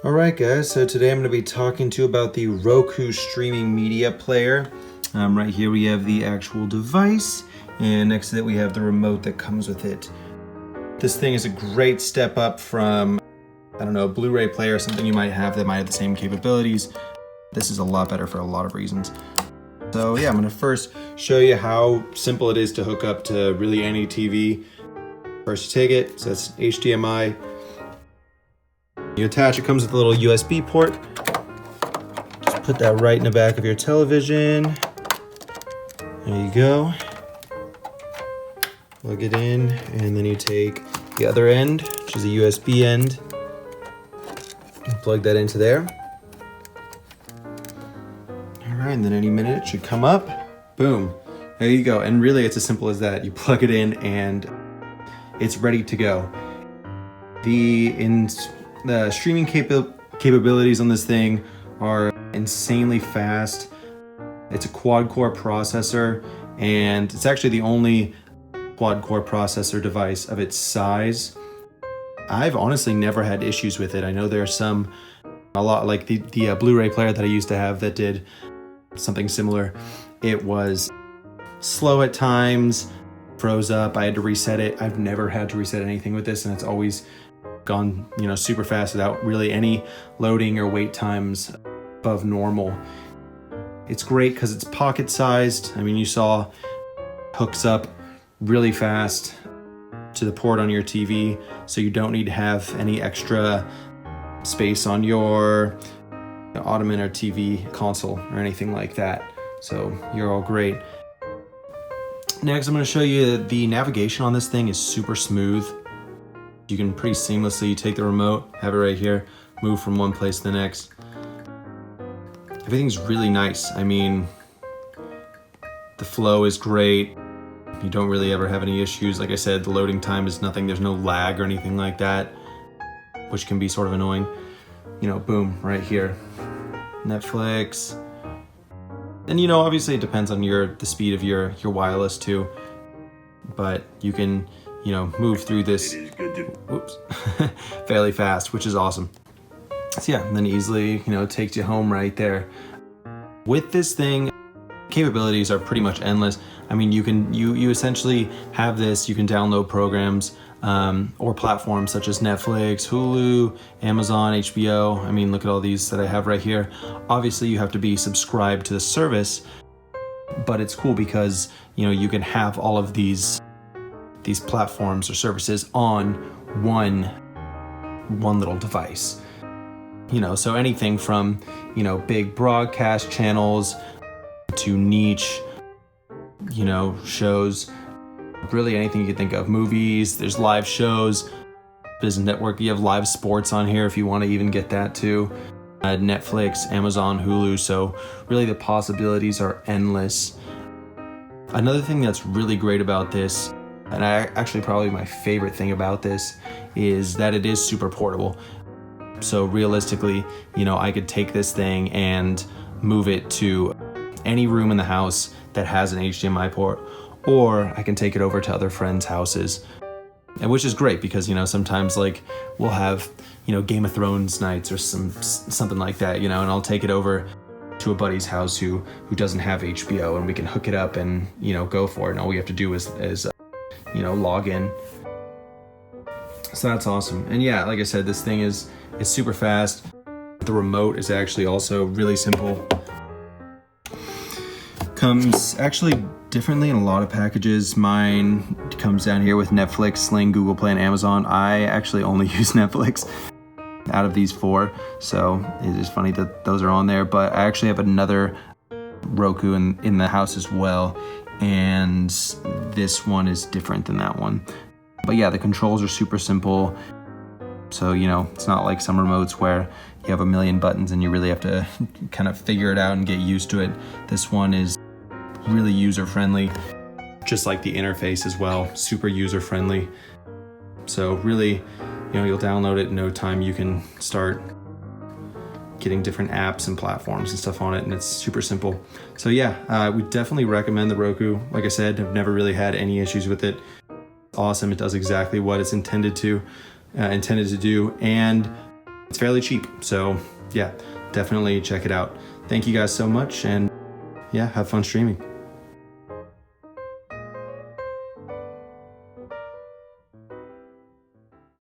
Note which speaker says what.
Speaker 1: Alright guys, so today I'm going to be talking to you about the Roku streaming media player. Right here we have the actual device, and next to it we have the remote that comes with it. This thing is a great step up from, I don't know, a Blu-ray player or something you might have that might have the same capabilities. This is a lot better for a lot of reasons. So yeah, I'm going to first show you how simple it is to hook up to really any TV. First you take it, so that's HDMI. You attach, it comes with a little USB port. Just put that right in the back of your television. There you go. Plug it in, and then you take the other end, which is a USB end, and plug that into there. All right, and then any minute it should come up. Boom, there you go. And really it's as simple as that. You plug it in and it's ready to go. The streaming capabilities on this thing are insanely fast. It's a quad-core processor, and it's actually the only quad-core processor device of its size. I've honestly never had issues with it. I know there's a lot like the Blu-ray player that I used to have that did something similar. It was slow at times, froze up, I had to reset it. I've never had to reset anything with this, and it's always gone, super fast without really any loading or wait times above normal. It's great because it's pocket sized. I mean, you saw hooks up really fast to the port on your TV, so you don't need to have any extra space on your ottoman or TV console or anything like that. So you're all great. Next, I'm going to show you the navigation on this thing is super smooth. You can pretty seamlessly take the remote, have it right here, move from one place to the next. Everything's really nice. I mean, the flow is great. You don't really ever have any issues. Like I said, the loading time is nothing. There's no lag or anything like that, which can be sort of annoying. Boom, right here. Netflix. And obviously it depends on the speed of your wireless too. But you can move through this fairly fast, which is awesome. So yeah, and then easily, it takes you home right there. With this thing, capabilities are pretty much endless. I mean, you essentially have this, you can download programs or platforms such as Netflix, Hulu, Amazon, HBO. I mean, look at all these that I have right here. Obviously, you have to be subscribed to the service, but it's cool because, you can have all of these platforms or services on one little device. So anything from, big broadcast channels to niche, shows, really anything you can think of. Movies, there's live shows, Business Network, you have live sports on here if you want to even get that too. Netflix, Amazon, Hulu, so really the possibilities are endless. Another thing that's really great about this, and actually probably my favorite thing about this, is that it is super portable. So realistically, I could take this thing and move it to any room in the house that has an HDMI port, or I can take it over to other friends' houses. And which is great because, sometimes like we'll have, Game of Thrones nights or something like that, and I'll take it over to a buddy's house who doesn't have HBO, and we can hook it up and, go for it. And all we have to do is log in. So that's awesome. And yeah, like I said, this thing is super fast. The remote is actually also really simple. Comes actually differently in a lot of packages. Mine comes down here with Netflix, Sling, Google Play, and Amazon. I actually only use Netflix out of these four, so it is funny that those are on there. But I actually have another Roku in the house as well, and this one is different than that one. But yeah, the controls are super simple. So, it's not like some remotes where you have a million buttons and you really have to kind of figure it out and get used to it. This one is really user-friendly, just like the interface as well, super user-friendly. So really, you'll download it in no time. You can start getting different apps and platforms and stuff on it, and it's super simple. So yeah, we definitely recommend the Roku. Like I said, I've never really had any issues with it. It's awesome. It does exactly what it's intended to do, and it's fairly cheap. So yeah, definitely check it out. Thank you guys so much, and yeah, have fun streaming.